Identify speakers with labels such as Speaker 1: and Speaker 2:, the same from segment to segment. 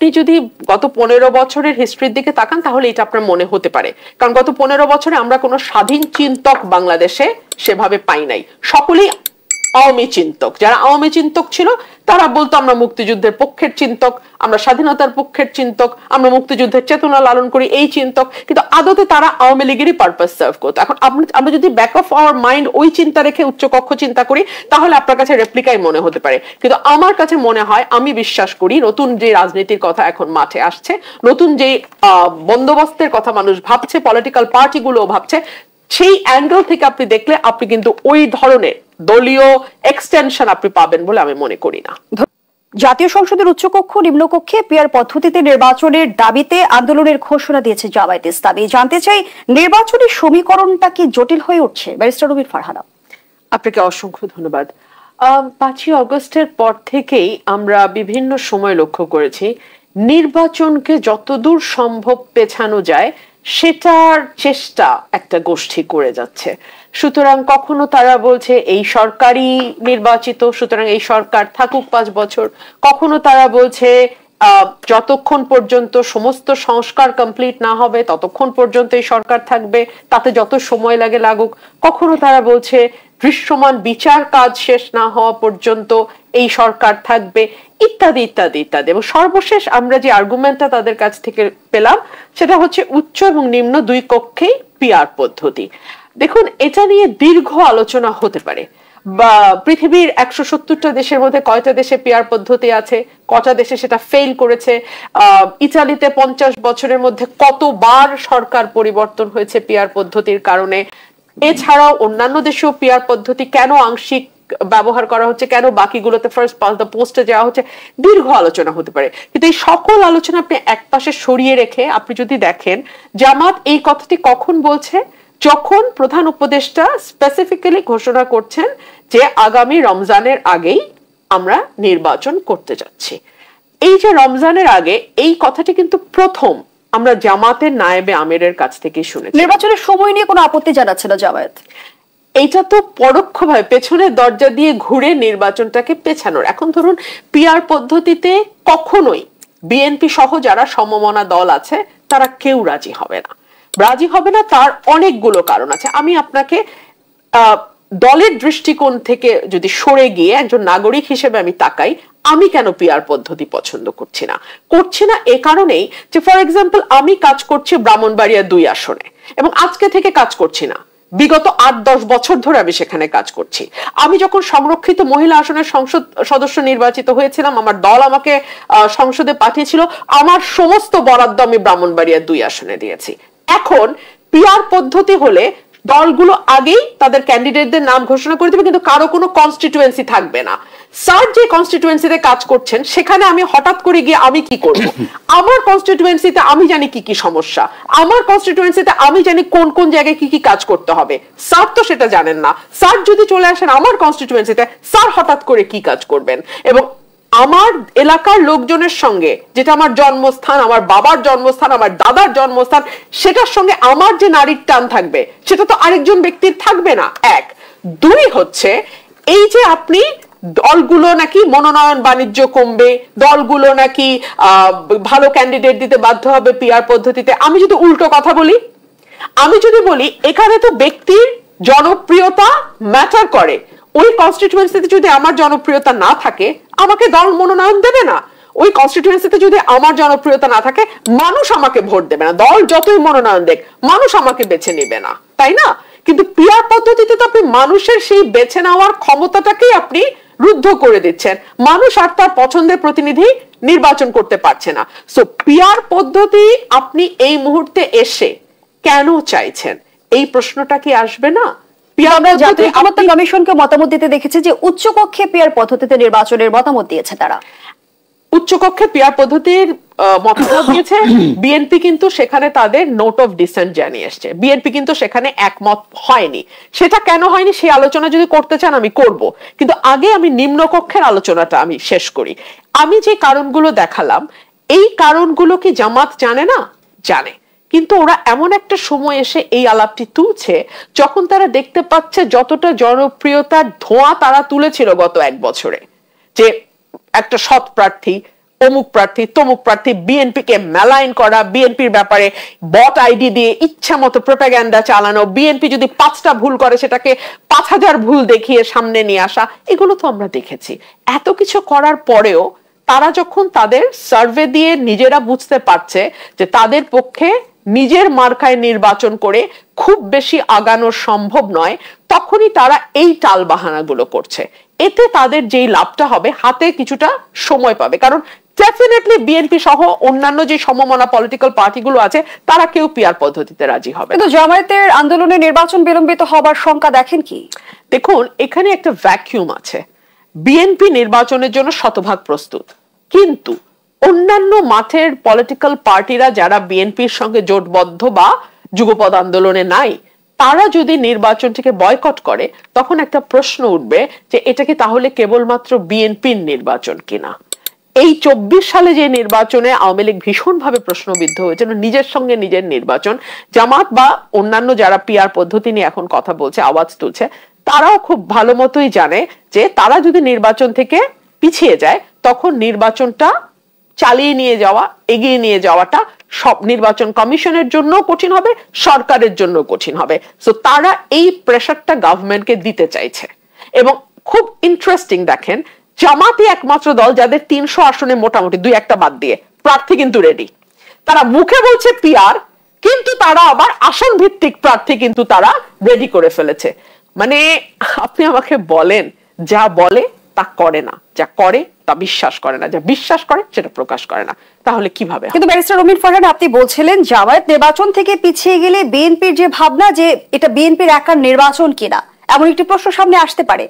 Speaker 1: আপনি যদি গত 15 বছরের হিস্ট্রির দিকে তাকান তাহলে এটা আপনার মনে হতে পারে, কারণ গত 15 বছরে আমরা কোনো স্বাধীন চিন্তক বাংলাদেশে সেভাবে পাই নাই। সকলেই আওয়ামী চিন্তক। যারা আওয়ামী চিন্তক ছিল তারা বলতো আমরা মুক্তিযুদ্ধের পক্ষের চিন্তক, আমরা স্বাধীনতার পক্ষের চিন্তক, আমরা মুক্তিযুদ্ধের চেতনা লালন করি, এই চিন্তক, কিন্তু আদতে তারা আওয়ামী লীগেরই পারপাস সার্ভ করতো। এখন আমরা যদি ব্যাক অফ আওয়ার মাইন্ড ওই চিন্তা রেখে উচ্চকক্ষ চিন্তা করি তাহলে আপনার কাছে রেপ্লিকাই মনে হতে পারে, কিন্তু আমার কাছে মনে হয়, আমি বিশ্বাস করি নতুন যে রাজনীতির কথা এখন মাঠে আসছে, নতুন যে বন্দোবস্তের কথা মানুষ ভাবছে, পলিটিক্যাল পার্টিগুলো ভাবছে, সেই অ্যাঙ্গেল থেকে আপনি দেখলে আপনি কিন্তু ওই ধরনের দলীয় এক্সটেনশন আপনি পাবেন বলে আমি মনে করি না।
Speaker 2: জাতীয় সংসদের উচ্চকক্ষ নিম্নকক্ষে পিআর পদ্ধতিতে নির্বাচনের দাবিতে আন্দোলনের ঘোষণা দিয়েছে জামায়াতে ইসলামী। জানতে চাই, নির্বাচনী সমীকরণটা কি জটিল হয়ে উঠছে? ব্যারিস্টার রুমির ফারহানা।
Speaker 1: আপনাকে অসংখ্য ধন্যবাদ। 5ই অগস্টের পর থেকেই আমরা বিভিন্ন সময় লক্ষ্য করেছি নির্বাচনকে যতদূর সম্ভব পেছানো যায় সেটার চেষ্টা একটা গোষ্ঠী করে যাচ্ছে। সুতরাং কখনো তারা বলছে এই সরকারই নির্বাচিত, সুতরাং এই সরকার থাকুক 5 বছর, কখনো তারা বলছে যতক্ষণ পর্যন্ত সমস্ত সংস্কার কমপ্লিট না হবে ততক্ষণ পর্যন্ত এই সরকার থাকবে, তাতে যত সময় লাগে লাগুক, কখনো তারা বলছে দৃশ্যমান বিচার কাজ শেষ না হওয়া পর্যন্ত এই সরকার থাকবে, ইত্যাদি ইত্যাদি ইত্যাদি। এবং সর্বশেষ আমরা যে আর্গুমেন্টটা তাদের কাছ থেকে পেলাম সেটা হচ্ছে উচ্চ এবং নিম্ন দুই কক্ষেই পিআর পদ্ধতি। দেখুন, এটা নিয়ে দীর্ঘ আলোচনা হতে পারে, বা পৃথিবীর 170টা দেশের মধ্যে কয়টা দেশে পিআর পদ্ধতি আছে, কটা দেশে সেটা ফেল করেছে, ইতালিতে 50 বছরের মধ্যে কতবার সরকার পরিবর্তন হয়েছে পিআর পদ্ধতির কারণে, এছাড়াও অন্যান্য দেশেও পিআর পদ্ধতি কেন আংশিক ব্যবহার করা হচ্ছে, কেন বাকিগুলোতে ফার্স্ট পাস দ্য পোস্টে যাওয়া হচ্ছে, দীর্ঘ আলোচনা হতে পারে। কিন্তু এই সকল আলোচনা আপনি একপাশে সরিয়ে রেখে আপনি যদি দেখেন জামাত এই কথাটি কখন বলছে, যখন প্রধান উপদেষ্টা স্পেসিফিক্যালি ঘোষণা করছেন যে আগামী রমজানের আগেই আমরা নির্বাচন করতে যাচ্ছি। এই যে রমজানের আগে, এই কথাটি কিন্তু প্রথম আমরা জামাতের নায়েবে আমিরের কাছ থেকে শুনেছি।
Speaker 2: নির্বাচনের সময় নিয়ে কোনো আপত্তি জানাচ্ছে না জামায়াত?
Speaker 1: এইটা তো পরোক্ষভাবে পেছনের দরজা দিয়ে ঘুরে নির্বাচনটাকে পেছানোর। এখন ধরুন, পিআর পদ্ধতিতে কখনোই বিএনপি সহ যারা সমমনা দল আছে তারা কেউ রাজি হবে না। রাজি হবে না তার অনেকগুলো কারণ আছে। আমি আপনাকে দলের দৃষ্টিকোণ থেকে যদি সরে গিয়ে একজন নাগরিক হিসেবে আমি তাকাই, আমি কেন পিআর পদ্ধতি পছন্দ করছি না এ কারণেই যে, ফর এক্সাম্পল, আমি কাজ করছি ব্রাহ্মণবাড়িয়া 2 আসনে এবং আজকে থেকে কাজ করছি না, বিগত 8-10 বছর ধরে আমি সেখানে কাজ করছি। আমি যখন সংরক্ষিত মহিলা আসনের সংসদ সদস্য নির্বাচিত হয়েছিলাম, আমার দল আমাকে সংসদে পাঠিয়েছিল, আমার সমস্ত বরাদ্দ আমি ব্রাহ্মণবাড়িয়া 2 আসনে দিয়েছি। এখন পিআর পদ্ধতি হলে দলগুলো আগেই তাদের ক্যান্ডিডেটদের নাম ঘোষণা করে দেবে, কিন্তু কারো কোনো কনস্টিটুয়েন্সি থাকবে না। স্যার যে কনস্টিটুয়েন্সিতে কাজ করছেন সেখানে আমি হঠাৎ করে গিয়ে আমি কি করব? আমার কনস্টিটুয়েন্সিতে আমি জানি কি কি সমস্যা, আমার কনস্টিটুয়েন্সিতে আমি জানি কোন কোন জায়গায় কি কি কাজ করতে হবে, স্যার তো সেটা জানেন না। স্যার যদি চলে আসেন আমার কনস্টিটুয়েন্সিতে, স্যার হঠাৎ করে কি কাজ করবেন? এবং আমার এলাকার লোকজনের সঙ্গে, যেটা আমার জন্মস্থান, আমার বাবার জন্মস্থান, আমার দাদার জন্মস্থান, সেটার সঙ্গে আমার যে নারীর টান থাকবে সেটা তো আরেকজন ব্যক্তির থাকবে না। 1, 2 হচ্ছে এই যে আপনি দলগুলো নাকি মনোনয়ন বাণিজ্য কমবে, দলগুলো নাকি ভালো ক্যান্ডিডেট দিতে বাধ্য হবে পিআর পদ্ধতিতে। আমি যদি উল্টো কথা বলি, আমি যদি বলি এখানে তো ব্যক্তির জনপ্রিয়তা ম্যাটার করে, ওই কনস্টিটিউয়েন্সিতে যদি আমার জনপ্রিয়তা না থাকে আমাকে দল মনোনয়ন দেবে না, ওই কনস্টিটিউয়েন্সিতে যদি আমার জনপ্রিয়তা না থাকে মানুষ আমাকে ভোট দেবে না, দল যতই মনোনয়ন দেখ মানুষ আমাকে বেছে নেবে না, তাই না? কিন্তু পিআর পদ্ধতিতে তো আপনি মানুষের সেই বেছে নেওয়ার ক্ষমতাটাকেই আপনি রুদ্ধ করে দিচ্ছেন, মানুষ আর তার পছন্দের প্রতিনিধি নির্বাচন করতে পারছে না। সো পিআর পদ্ধতি আপনি এই মুহূর্তে এসে কেন চাইছেন, এই প্রশ্নটা কি আসবে না?
Speaker 2: কমিশনকে মতামত দিতে দেখেছে যে উচ্চকক্ষে পিআর পদ্ধতিতে নির্বাচনের মতামত দিয়েছে তারা।
Speaker 1: উচ্চকক্ষে পিআর পদ্ধতির মতামত দিয়েছে, বিএনপি কিন্তু সেখানে তাদের নোট অফ ডিসেন্ট জানিয়ে এসেছে, বিএনপি কিন্তু সেখানে একমত হয়নি। সেটা কেন হয়নি সেই আলোচনা যদি করতে চান আমি করব, কিন্তু আগে আমি নিম্নকক্ষের আলোচনাটা আমি শেষ করি। আমি যে কারণগুলো দেখালাম এই কারণগুলো কি জামাত জানে না? জানে, কিন্তু ওরা এমন একটা সময় এসে এই আলাপটি তুলছে যখন তারা দেখতে পাচ্ছে যতটা জনপ্রিয়তার ধোঁয়া তারা তুলেছিল গত 1 বছরে, যে একটা সৎ প্রার্থী, অমুক প্রার্থী তমুক প্রার্থী, বিএনপিকে মেলাইন করা, বিএনপির ব্যাপারে বট আইডি দিয়ে ইচ্ছা মতো প্রোপাগান্ডা চালানো, বিএনপি যদি 5টা ভুল করে সেটাকে 5000 ভুল দেখিয়ে সামনে নিয়ে আসা, এগুলো তো আমরা দেখেছি। এত কিছু করার পরেও তারা যখন তাদের সার্ভে দিয়ে নিজেরা বুঝতে পারছে যে তাদের পক্ষে নিজের মার্কায় নির্বাচন করে খুব বেশি আগানো সম্ভব নয়, তখনই তারা এই টালবাহানাগুলো করছে। এতে তাদের যেই লাভটা হবে, হাতে কিছুটা সময় পাবে, কারণ ডেফিনেটলি বিএনপি সহ অন্যান্য যে সমমনা পলিটিক্যাল পার্টিগুলো আছে তারা কেউ পিআর পদ্ধতিতে রাজি হবে।
Speaker 2: কিন্তু জামায়াতের আন্দোলনে নির্বাচন বিলম্বিত হবার শঙ্কা দেখেন কি?
Speaker 1: দেখুন, এখানে একটা ভ্যাকিউম আছে। বিএনপি নির্বাচনের জন্য শতভাগ প্রস্তুত, কিন্তু অন্যান্য মাঠের পলিটিক্যাল পার্টিরা যারা বিএনপির সঙ্গে জোটবদ্ধ বা যুগপৎ আন্দোলনে নাই, তারা যদি নির্বাচনটিকে বয়কট করে তখন একটা প্রশ্ন উঠবে যে এটা কি তাহলে কেবলমাত্র বিএনপির নির্বাচন কিনা। এই 24 সালে যে নির্বাচনে আওয়ামী লীগ ভীষণভাবে প্রশ্নবিদ্ধ হয়েছিল, নিজের সঙ্গে নিজের নির্বাচন, জামাত বা অন্যান্য যারা পিআর পদ্ধতি নিয়ে এখন কথা বলছে, আওয়াজ তুলছে, তারাও খুব ভালো মতোই জানে যে তারা যদি নির্বাচন থেকে পিছিয়ে যায় তখন নির্বাচনটা চালিয়ে নিয়ে যাওয়া, এগিয়ে নিয়ে যাওয়াটা সব নির্বাচন কমিশনের জন্য কঠিন হবে, সরকারের জন্য কঠিন হবে। সো তারা এই প্রেসারটা গভর্নমেন্টকে দিতে চাইছে। এবং খুব ইন্টারেস্টিং, দেখেন জামাতই একমাত্র দল যাদের 300 আসনে মোটামুটি 2-1টা বাদ দিয়ে প্রার্থী কিন্তু রেডি। তারা মুখে বলছে পিআর, কিন্তু তারা আবার আসন ভিত্তিক প্রার্থী কিন্তু তারা রেডি করে ফেলেছে। মানে আপনি আমাকে বলেন, যা বলে তা করে না, যা করে তা বিশ্বাস করে না, যা বিশ্বাস করে সেটা প্রকাশ করে না, তাহলে কিভাবে?
Speaker 2: কিন্তু ব্যারিস্টার রুমিন ফারহান, আপনি বলছিলেন জামায়াত নির্বাচন থেকে পিছিয়ে গেলে বিএনপির যে ভাবনা যে এটা বিএনপির একার নির্বাচন কিনা, এমন একটি প্রশ্ন সামনে আসতে পারে।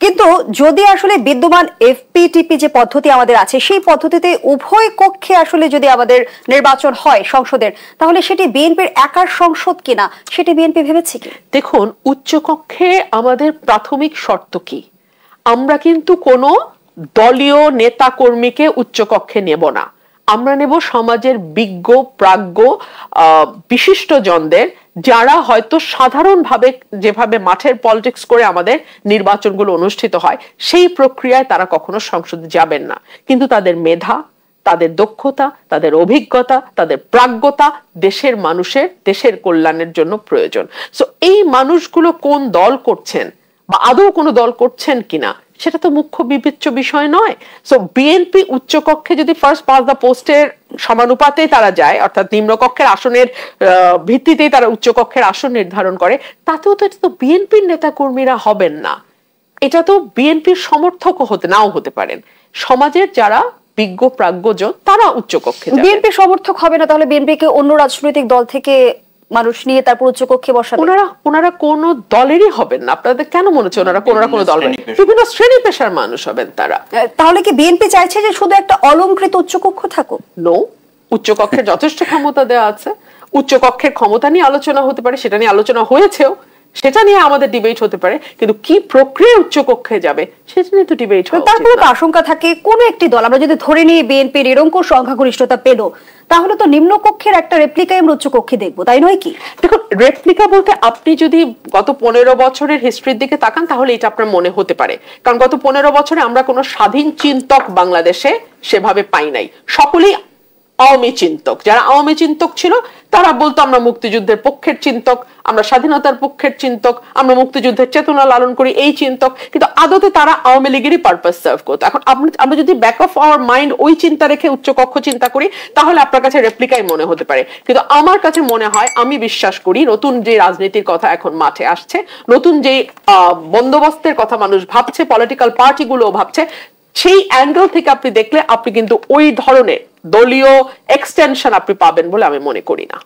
Speaker 2: কিন্তু যদি আসলে বিদ্যমান এফপিটিপি যে পদ্ধতি আমাদের আছে, সেই পদ্ধতিতে উভয় কক্ষে আসলে যদি আমাদের নির্বাচন হয় সংসদের, তাহলে সেটি বিএনপির একার সংসদ কিনা সেটি বিএনপি ভেবেছে কি?
Speaker 1: দেখুন, উচ্চ কক্ষে আমাদের প্রাথমিক শর্ত কি? আমরা কিন্তু কোনো দলীয় নেতা কর্মীকে উচ্চ কক্ষে নেব না, আমরা নেব সমাজের বিজ্ঞ প্রাজ্ঞ বিশিষ্ট জনদের, যারা হয়তো সাধারণভাবে যেভাবে মাঠের পলিটিক্স করে আমাদের নির্বাচনগুলো অনুষ্ঠিত হয় সেই প্রক্রিয়ায় তারা কখনো সংসদে যাবেন না, কিন্তু তাদের মেধা, তাদের দক্ষতা, তাদের অভিজ্ঞতা, তাদের প্রাজ্ঞতা দেশের মানুষের, দেশের কল্যাণের জন্য প্রয়োজন। সো এই মানুষগুলো কোন দল করছেন বা আদৌ কোনো দল করছেন কিনা সেটা তো মুখ্য বিবেচ্য বিষয় নয়। সো বিএনপি উচ্চকক্ষে যদি ফার্স্ট পাস দ্য পোস্টের সমানুপাতে তারা যায়, অর্থাৎ নিম্নকক্ষের আসনের ভিত্তিতেই তারা উচ্চকক্ষের আসন নির্ধারণ করে, তাতেও তো এটা তো বিএনপির নেতা কর্মীরা হবেন না, এটা তো বিএনপির সমর্থকও নাও হতে পারেন, সমাজের যারা বিজ্ঞ প্রাজ্ঞজন তারা উচ্চকক্ষে যাবে।
Speaker 2: বিএনপি সমর্থক হবে না, তাহলে বিএনপিকে অন্য রাজনৈতিক দল থেকে মানুষ নিয়ে তারপর উচ্চকক্ষে বসাবে?
Speaker 1: ওনারা কোন দলেরই হবেন না। আপনাদের কেন মনে হচ্ছে ওনারা কোনো দল? বিভিন্ন শ্রেণী পেশার মানুষ হবেন তারা।
Speaker 2: তাহলে কি বিএনপি চাইছে যে শুধু একটা অলংকৃত উচ্চকক্ষ থাকুক?
Speaker 1: নো, উচ্চকক্ষের যথেষ্ট ক্ষমতা দেওয়া আছে, উচ্চকক্ষের ক্ষমতা নিয়ে আলোচনা হতে পারে, সেটা নিয়ে আলোচনা হয়েছেও, সেটা নিয়ে আমাদের ডিবেট হতে পারে, কিন্তু কি প্রক্রিয়া উচ্চকক্ষে যাবে সেটা নিয়ে তো ডিবেট হয়।
Speaker 2: তারপরে তো আশঙ্কা থাকে কোন একটি দল, আমরা যদি ধরে নিই বিএনপি নিরঙ্কুশ সংখ্যাগরিষ্ঠতা পেল, তাহলে তো নিম্নকক্ষের একটা রেপ্লিকা আমরা উচ্চকক্ষে দেখবো, তাই নয় কি?
Speaker 1: দেখুন, রেপ্লিকা বলতে আপনি যদি গত 15 বছরের হিস্ট্রির দিকে তাকান তাহলে এটা আপনার মনে হতে পারে, কারণ গত 15 বছরে আমরা কোনো স্বাধীন চিন্তক বাংলাদেশে সেভাবে পাই নাই। সকলেই আওয়ামী চিন্তক, যারা আওয়ামী চিন্তক ছিল তারা বলতো আমরা মুক্তিযুদ্ধের পক্ষের চিন্তক, আমরা স্বাধীনতার পক্ষের চিন্তক, আমরা মুক্তিযুদ্ধের চেতনা লালন করি, এই চিন্তক, কিন্তু আদতে তারা আওয়ামী লীগেরই পারপাস সার্ভ করতো। এখন আমরা যদি ব্যাক অফ আওয়ার মাইন্ড ওই চিন্তা রেখে উচ্চকক্ষ চিন্তা করি তাহলে আপনার কাছে রেপ্লিকাই মনে হতে পারে, কিন্তু আমার কাছে মনে হয়, আমি বিশ্বাস করি নতুন যে রাজনীতির কথা এখন মাঠে আসছে, নতুন যে বন্দোবস্তের কথা মানুষ ভাবছে, পলিটিক্যাল পার্টিগুলো ভাবছে, সেই অ্যাঙ্গেল থেকে আপনি দেখলে আপনি কিন্তু ওই ধরনের দলীয় এক্সটেনশন আপনি পাবেন বলে আমি মনে করি না।